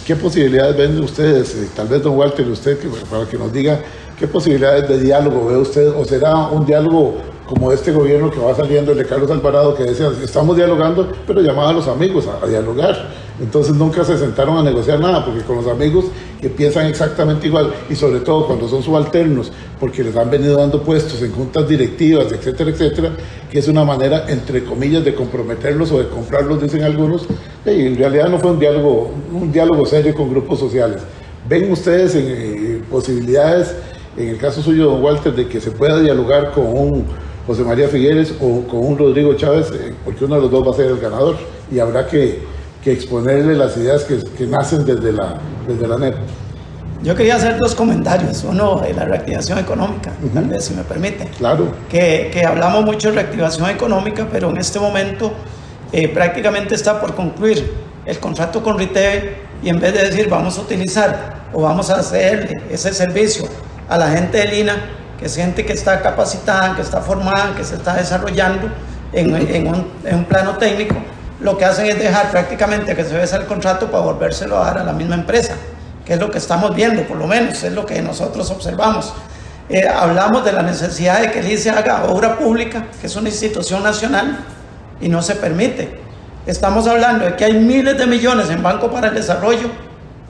¿Qué posibilidades ven ustedes? Tal vez don Walter, usted, para que nos diga qué posibilidades de diálogo ve usted, o será un diálogo como este gobierno que va saliendo, el de Carlos Alvarado, que decía, estamos dialogando, pero llamaba a los amigos a dialogar. Entonces nunca se sentaron a negociar nada, porque con los amigos que piensan exactamente igual, y sobre todo cuando son subalternos, porque les han venido dando puestos en juntas directivas, etcétera, etcétera, que es una manera, entre comillas, de comprometerlos o de comprarlos, dicen algunos, y en realidad no fue un diálogo serio con grupos sociales. ¿Ven ustedes posibilidades, en el caso suyo, don Walter, de que se pueda dialogar con un José María Figueres o con un Rodrigo Chávez, porque uno de los dos va a ser el ganador, y habrá que exponerle las ideas que nacen desde la ANEP?
Yo quería hacer dos comentarios. Uno, de la reactivación económica, tal vez, si me permite.
Claro.
Que hablamos mucho de reactivación económica, pero en este momento prácticamente está por concluir el contrato con Riteve, y en vez de decir vamos a utilizar o vamos a hacer ese servicio a la gente del INA, que es gente que está capacitada, que está formada, que se está desarrollando en un plano técnico, lo que hacen es dejar prácticamente que se vence el contrato para volvérselo a dar a la misma empresa, que es lo que estamos viendo, por lo menos, es lo que nosotros observamos. Hablamos de la necesidad de que el ICE haga obra pública, que es una institución nacional, y no se permite. Estamos hablando de que hay miles de millones en Banco para el Desarrollo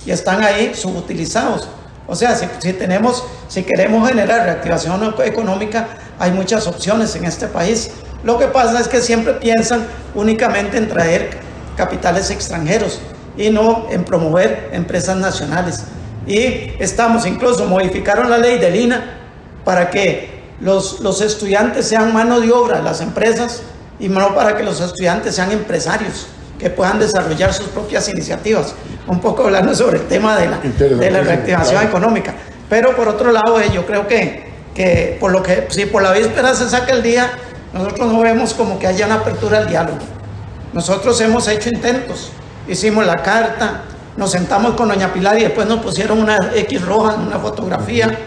y están ahí subutilizados. O sea, si queremos generar reactivación económica, hay muchas opciones en este país. Lo que pasa es que siempre piensan únicamente en traer capitales extranjeros y no en promover empresas nacionales. Y incluso modificaron la ley del INA para que los estudiantes sean mano de obra de las empresas y no para que los estudiantes sean empresarios que puedan desarrollar sus propias iniciativas. Un poco hablando sobre el tema de la reactivación económica. Pero por otro lado, yo creo que si por la víspera se saca el día, nosotros no vemos como que haya una apertura al diálogo. Nosotros hemos hecho intentos, hicimos la carta, nos sentamos con doña Pilar y después nos pusieron una X roja en una fotografía.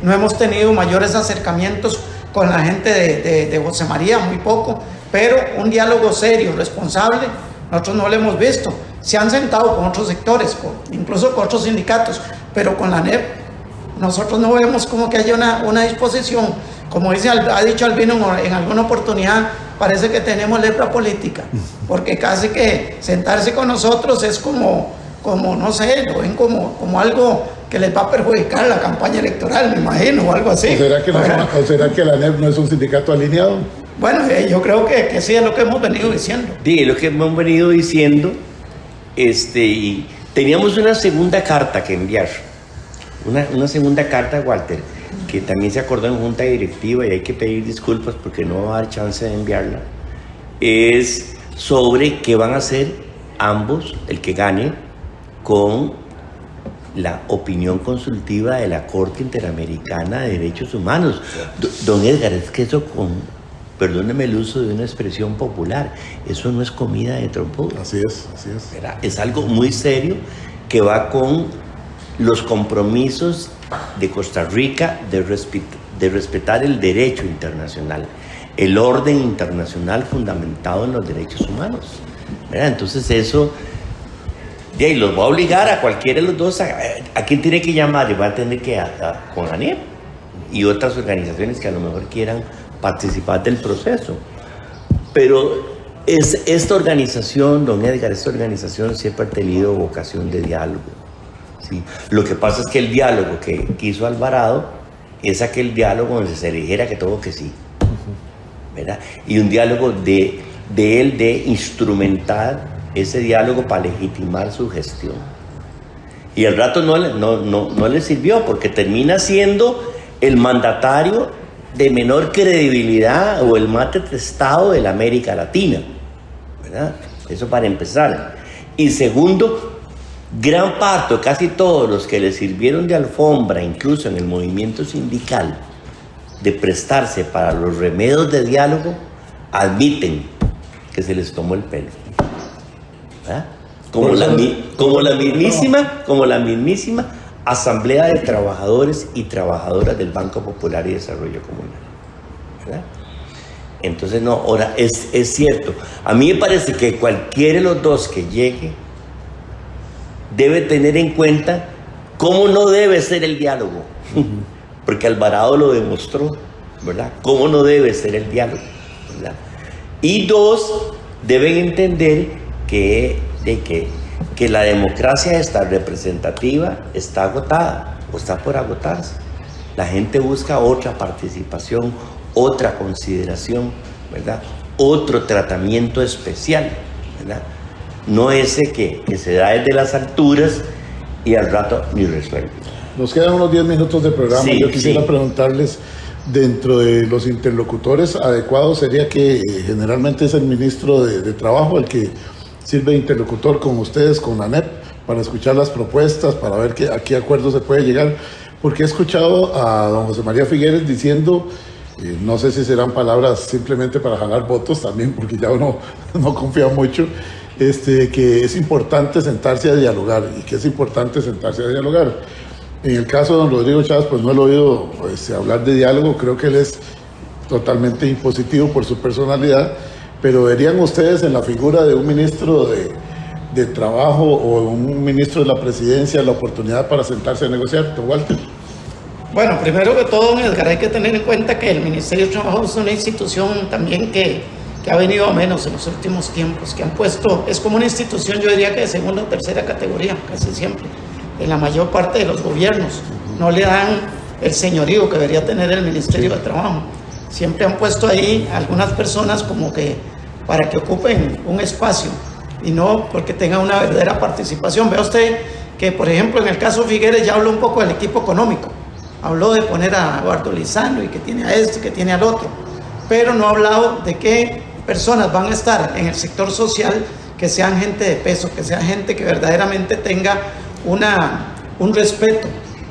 No hemos tenido mayores acercamientos con la gente de José María, muy poco, pero un diálogo serio, responsable, nosotros no lo hemos visto. Se han sentado con otros sectores, incluso con otros sindicatos, pero con la ANEP nosotros no vemos como que haya una disposición. Como ha dicho Albino en alguna oportunidad, parece que tenemos lepra política, porque casi que sentarse con nosotros es como no sé, lo ven como algo que les va a perjudicar la campaña electoral, me imagino, o algo así.
¿O será que la ANEP no es un sindicato alineado?
Bueno, yo creo que sí es lo que hemos venido diciendo.
Sí, es lo que hemos venido diciendo. Y teníamos una segunda carta que enviar. Una segunda carta, Walter, que también se acordó en junta directiva y hay que pedir disculpas porque no va a dar chance de enviarla, es sobre qué van a hacer ambos, el que gane, con la opinión consultiva de la Corte Interamericana de Derechos Humanos. Don Edgar, es que eso, perdóneme el uso de una expresión popular, eso no es comida de trompudo.
Así es, así es.
¿Verdad? Es algo muy serio que va con los compromisos de Costa Rica de respetar el derecho internacional, el orden internacional fundamentado en los derechos humanos, ¿verdad? Entonces eso, de ahí los va a obligar a cualquiera de los dos a quien tiene que llamar, y va a tener que con ANEP y otras organizaciones que a lo mejor quieran participar del proceso. Pero esta organización, don Edgar, esta organización siempre ha tenido vocación de diálogo. ¿Sí? Lo que pasa es que el diálogo que quiso Alvarado es aquel diálogo donde se le dijera que todo que sí, ¿verdad? Y un diálogo de él de instrumentar ese diálogo para legitimar su gestión. Y al rato no le sirvió, porque termina siendo el mandatario de menor credibilidad o el más detestado de la América Latina, ¿verdad? Eso para empezar. Y segundo, gran parte, casi todos los que le sirvieron de alfombra, incluso en el movimiento sindical, de prestarse para los remedios de diálogo, admiten que se les tomó el pelo, ¿verdad? Como la mismísima Asamblea de Trabajadores y Trabajadoras del Banco Popular y Desarrollo Comunal, ¿verdad? Entonces, no, ahora es cierto. A mí me parece que cualquiera de los dos que llegue debe tener en cuenta cómo no debe ser el diálogo, porque Alvarado lo demostró, ¿verdad? Cómo no debe ser el diálogo, ¿verdad? Y dos, deben entender que la democracia esta representativa está agotada o está por agotarse. La gente busca otra participación, otra consideración, ¿verdad? Otro tratamiento especial, ¿verdad? No ese que se da desde las alturas y al rato ni resuelve.
Nos quedan unos 10 minutos de programa.
Sí,
yo quisiera preguntarles, dentro de los interlocutores adecuados sería que generalmente es el ministro de Trabajo el que sirve de interlocutor con ustedes, con ANEP, para escuchar las propuestas, para ver a qué acuerdo se puede llegar, porque he escuchado a don José María Figueres diciendo, no sé si serán palabras simplemente para jalar votos también, porque ya uno no confía mucho, que es importante sentarse a dialogar, y que es importante sentarse a dialogar. En el caso de don Rodrigo Chávez, pues no lo he oído hablar de diálogo, creo que él es totalmente impositivo por su personalidad, pero verían ustedes en la figura de un ministro de Trabajo o un ministro de la Presidencia la oportunidad para sentarse a negociar, don Walter.
Bueno, primero que todo, don Edgar, hay que tener en cuenta que el Ministerio de Trabajo es una institución también que ha venido a menos en los últimos tiempos, que han puesto, es como una institución, yo diría que de segunda o tercera categoría, casi siempre, en la mayor parte de los gobiernos. No le dan el señorío que debería tener el Ministerio de Trabajo. Siempre han puesto ahí algunas personas como que para que ocupen un espacio y no porque tengan una verdadera participación. Vea usted que, por ejemplo, en el caso Figueres ya habló un poco del equipo económico. Habló de poner a Eduardo Lizano y que tiene a este, que tiene al otro, pero no ha hablado de qué personas van a estar en el sector social, que sean gente de peso, que sea gente que verdaderamente tenga un respeto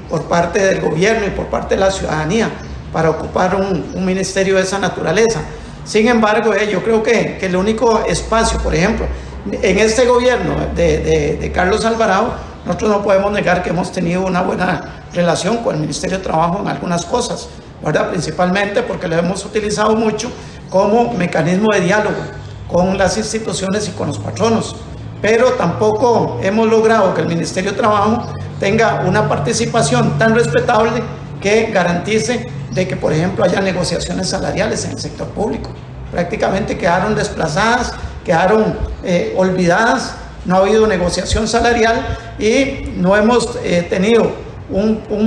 por parte del gobierno y por parte de la ciudadanía para ocupar un ministerio de esa naturaleza. Sin embargo, yo creo que el único espacio, por ejemplo, en este gobierno de Carlos Alvarado, nosotros no podemos negar que hemos tenido una buena relación con el Ministerio de Trabajo en algunas cosas, ¿verdad? Principalmente porque lo hemos utilizado mucho como mecanismo de diálogo con las instituciones y con los patronos, pero tampoco hemos logrado que el Ministerio de Trabajo tenga una participación tan respetable que garantice de que, por ejemplo, haya negociaciones salariales en el sector público. Prácticamente quedaron desplazadas, quedaron olvidadas, no ha habido negociación salarial y no hemos tenido un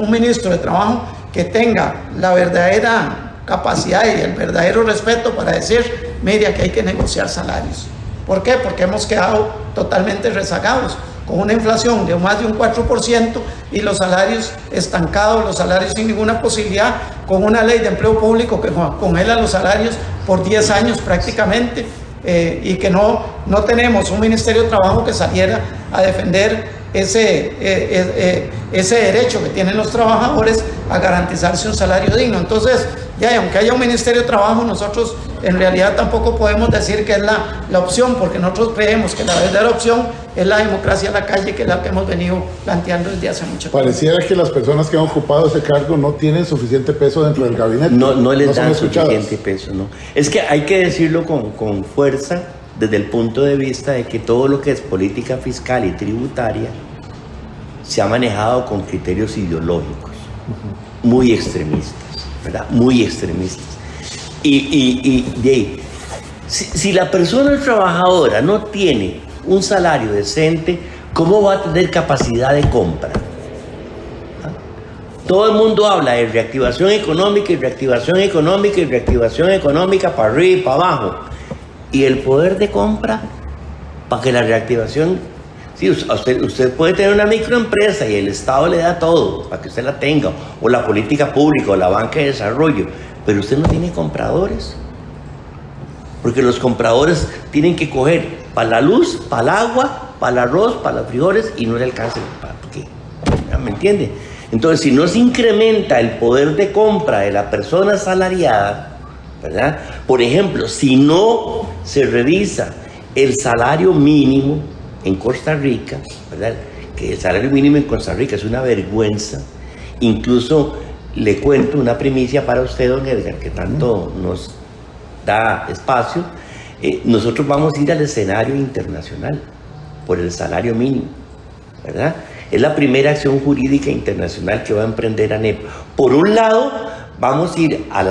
ministro de Trabajo que tenga la verdadera capacidad y el verdadero respeto para decir, mire, aquí hay que negociar salarios. ¿Por qué? Porque hemos quedado totalmente rezagados. con una inflación de más de un 4% y los salarios estancados, los salarios sin ninguna posibilidad, con una ley de empleo público que congela los salarios por 10 años prácticamente, y que no tenemos un Ministerio de Trabajo que saliera a defender ese derecho que tienen los trabajadores a garantizarse un salario digno. Entonces, ya, aunque haya un Ministerio de Trabajo, nosotros en realidad tampoco podemos decir que es la opción, porque nosotros creemos que la verdadera opción es la democracia en la calle, que es la que hemos venido planteando desde hace mucho tiempo.
Pareciera que las personas que han ocupado ese cargo no tienen suficiente peso dentro del gabinete.
No les dan suficiente peso, no. Es que hay que decirlo con fuerza desde el punto de vista de que todo lo que es política fiscal y tributaria se ha manejado con criterios ideológicos, muy extremistas, ¿verdad? Muy extremistas. Y de ahí, si la persona trabajadora no tiene un salario decente, ¿cómo va a tener capacidad de compra? ¿Ah? Todo el mundo habla de reactivación económica y reactivación económica y reactivación económica para arriba y para abajo. Y el poder de compra para que la reactivación... Sí, usted puede tener una microempresa y el Estado le da todo para que usted la tenga, o la política pública, o la banca de desarrollo, pero usted no tiene compradores, porque los compradores tienen que coger para la luz, para el agua, para el arroz, para los frijoles, y no le alcanza para qué. ¿Me entiende? Entonces, si no se incrementa el poder de compra de la persona asalariada, ¿verdad? Por ejemplo, si no se revisa el salario mínimo en Costa Rica, ¿verdad? Que el salario mínimo en Costa Rica es una vergüenza. Incluso le cuento una primicia para usted, don Edgar, que tanto nos da espacio. Nosotros vamos a ir al escenario internacional por el salario mínimo, ¿verdad? Es la primera acción jurídica internacional que va a emprender ANEP. Por un lado, vamos a ir a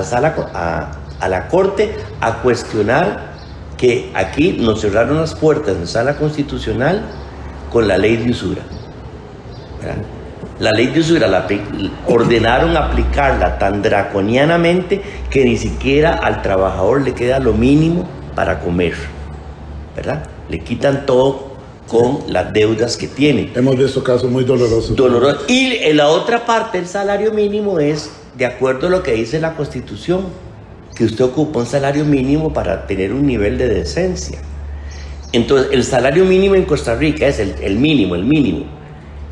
la Corte a cuestionar que aquí nos cerraron las puertas en sala constitucional con la ley de usura, ¿verdad? La ley de usura ordenaron aplicarla tan draconianamente que ni siquiera al trabajador le queda lo mínimo para comer, ¿verdad? Le quitan todo con las deudas que tiene.
Hemos visto casos muy dolorosos.
Y en la otra parte, el salario mínimo es de acuerdo a lo que dice la Constitución, que usted ocupa un salario mínimo para tener un nivel de decencia. Entonces, el salario mínimo en Costa Rica es el mínimo.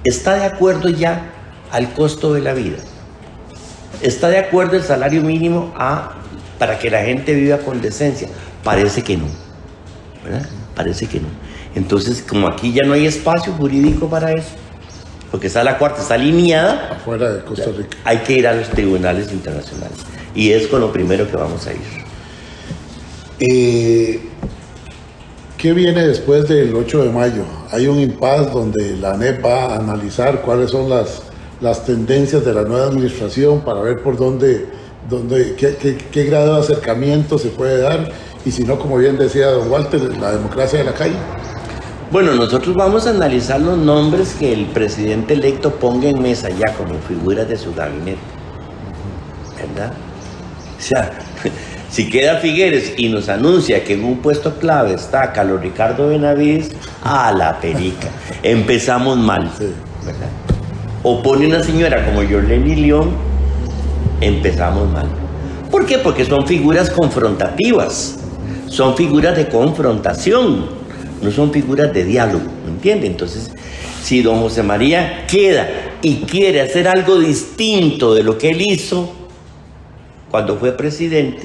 ¿Está de acuerdo ya al costo de la vida? ¿Está de acuerdo el salario mínimo para que la gente viva con decencia? Parece que no, ¿verdad? Parece que no. Entonces, como aquí ya no hay espacio jurídico para eso, porque la Corte está alineada
afuera de Costa Rica,
hay que ir a los tribunales internacionales. Y es con lo primero que vamos a ir.
¿Qué viene después del 8 de mayo? Hay un impasse donde la ANEP va a analizar cuáles son las tendencias de la nueva administración para ver por qué grado de acercamiento se puede dar, y si no, como bien decía don Walter, la democracia de la calle.
Bueno, nosotros vamos a analizar los nombres que el presidente electo ponga en mesa ya como figuras de su gabinete, ¿verdad? O sea, si queda Figueres y nos anuncia que en un puesto clave está Carlos Ricardo Benavides, a la perica, empezamos mal, ¿verdad? O pone una señora como Yorleni León, empezamos mal. ¿Por qué? Porque son figuras confrontativas, son figuras de confrontación, no son figuras de diálogo, ¿me entiende? Entonces, si don José María queda y quiere hacer algo distinto de lo que él hizo cuando fue presidente,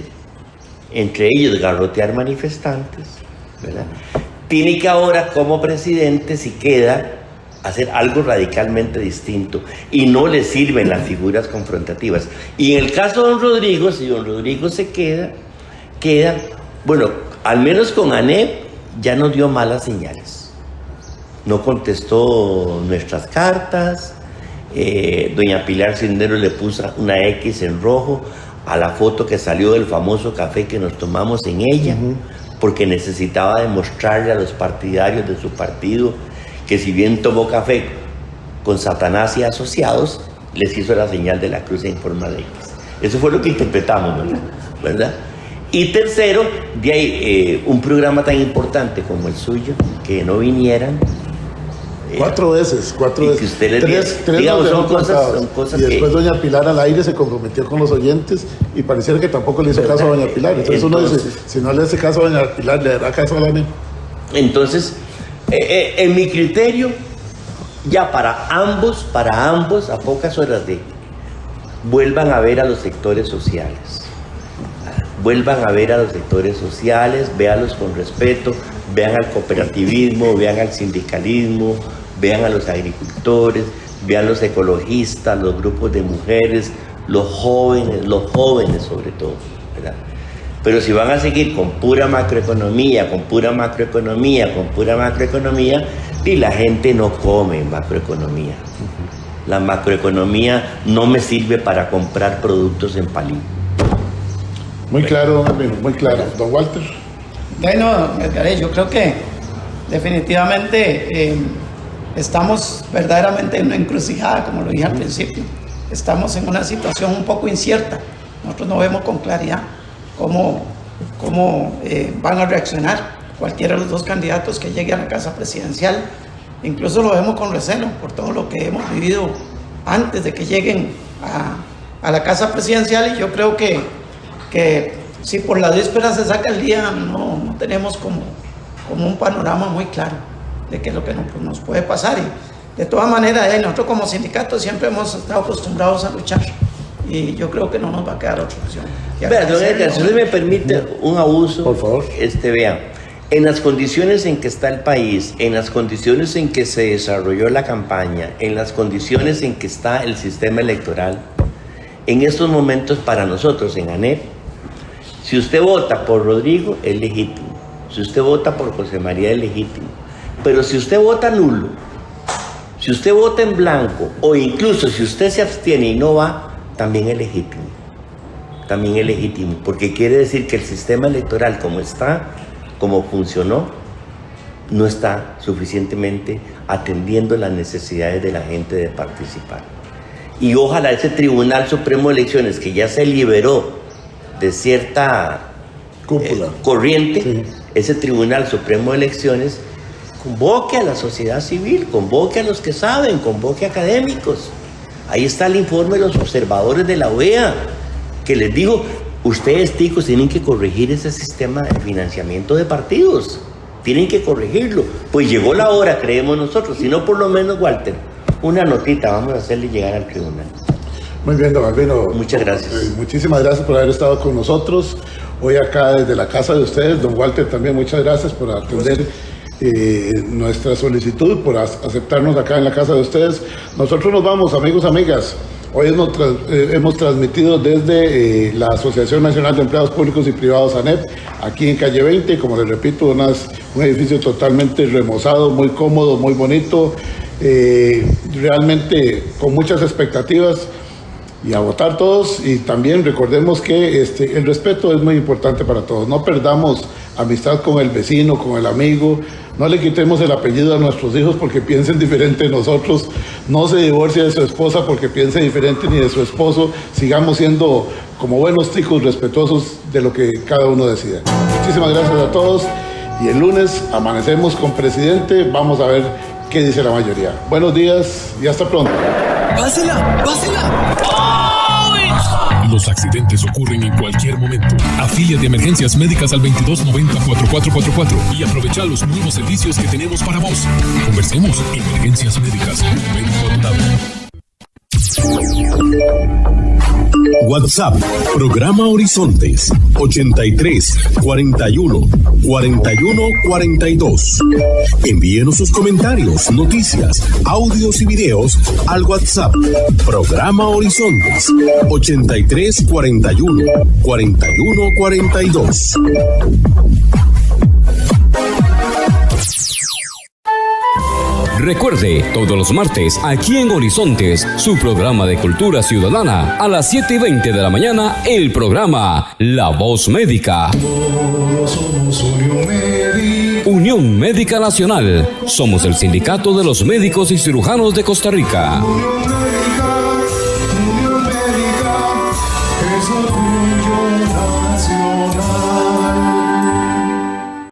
entre ellos garrotear manifestantes, ¿verdad? Tiene que ahora como presidente, si queda, hacer algo radicalmente distinto, y no le sirven las figuras confrontativas. Y en el caso de don Rodrigo, si don Rodrigo se queda, bueno, al menos con ANEP ya nos dio malas señales. No contestó nuestras cartas, doña Pilar Cisneros le puso una X en rojo a la foto que salió del famoso café que nos tomamos en ella, porque necesitaba demostrarle a los partidarios de su partido que si bien tomó café con Satanás y asociados, les hizo la señal de la cruz en forma de X. Eso fue lo que interpretamos, ¿verdad? Y tercero, de ahí, un programa tan importante como el suyo, que no vinieran,
4 veces.
Y que usted les
Tres
digamos,
nos
son
dejó plantados.
cosas
y después
que...
doña Pilar al aire se comprometió con los oyentes y pareciera que tampoco le hizo caso a doña Pilar. Entonces uno dice, si no le hace caso a doña Pilar, le dará caso a la ANEP.
Entonces, en mi criterio, ya para ambos, a pocas horas de vuelvan a ver a los sectores sociales. Vuelvan a ver a los sectores sociales, véanlos con respeto, vean al cooperativismo, vean al sindicalismo, vean a los agricultores, vean los ecologistas, los grupos de mujeres, los jóvenes sobre todo, ¿verdad? Pero si van a seguir con pura macroeconomía, y la gente no come macroeconomía. La macroeconomía no me sirve para comprar productos en palillo.
Muy claro, muy claro. Don Walter.
Bueno, Edgaré, yo creo que definitivamente estamos verdaderamente en una encrucijada, como lo dije al principio. Estamos en una situación un poco incierta. Nosotros no vemos con claridad cómo van a reaccionar cualquiera de los dos candidatos que llegue a la casa presidencial. Incluso lo vemos con recelo por todo lo que hemos vivido antes de que lleguen a la casa presidencial, y yo creo que si por la víspera se saca el día, no tenemos como un panorama muy claro de qué es lo que nos puede pasar. Y de todas maneras, nosotros como sindicato siempre hemos estado acostumbrados a luchar, y yo creo que no nos va a quedar otra opción.
Vean, don Edgar, si usted me permite un abuso,
por favor.
Vean, en las condiciones en que está el país, en las condiciones en que se desarrolló la campaña, en las condiciones en que está el sistema electoral, en estos momentos para nosotros en ANEP, si usted vota por Rodrigo, es legítimo. Si usted vota por José María, es legítimo. Pero si usted vota nulo, si usted vota en blanco, o incluso si usted se abstiene y no va, también es legítimo. También es legítimo, porque quiere decir que el sistema electoral como está, como funcionó, no está suficientemente atendiendo las necesidades de la gente de participar. Y ojalá ese Tribunal Supremo de Elecciones, que ya se liberó de cierta corriente, sí. Ese Tribunal Supremo de Elecciones convoque a la sociedad civil, convoque a los que saben, convoque a académicos. Ahí está el informe de los observadores de la OEA, que les dijo, ustedes, ticos, tienen que corregir ese sistema de financiamiento de partidos, tienen que corregirlo. Pues llegó la hora, creemos nosotros, si no por lo menos, Walter, una notita vamos a hacerle llegar al tribunal.
Muy bien, don Albino.
Muchas gracias.
Muchísimas gracias por haber estado con nosotros hoy acá desde la casa de ustedes. Don Walter, también muchas gracias por atender nuestra solicitud, por aceptarnos acá en la casa de ustedes. Nosotros nos vamos, amigos, amigas. Hoy hemos transmitido desde la Asociación Nacional de Empleados Públicos y Privados ANEP, aquí en Calle 20, como les repito, un edificio totalmente remozado, muy cómodo, muy bonito, realmente con muchas expectativas. Y a votar todos, y también recordemos que el respeto es muy importante para todos. No perdamos amistad con el vecino, con el amigo, no le quitemos el apellido a nuestros hijos porque piensen diferente de nosotros, no se divorcie de su esposa porque piense diferente ni de su esposo, sigamos siendo como buenos ticos respetuosos de lo que cada uno decida. Muchísimas gracias a todos, y el lunes amanecemos con presidente, vamos a ver qué dice la mayoría. Buenos días y hasta pronto.
¡Pásela!
Los accidentes ocurren en cualquier momento. Afíliate a Emergencias Médicas al 2290-4444 y aprovecha los nuevos servicios que tenemos para vos. Conversemos. Emergencias Médicas. Médico adaptado.
WhatsApp, programa Horizontes, 83 41 41 42. Envíenos sus comentarios, noticias, audios y videos al WhatsApp, programa Horizontes, 83 41 41 42.
Recuerde, todos los martes, aquí en Horizontes, su programa de cultura ciudadana, a las 7:20 de la mañana, el programa La Voz Médica.
Todos somos Unión Médica.
Unión Médica Nacional. Somos el sindicato de los médicos y cirujanos de Costa Rica.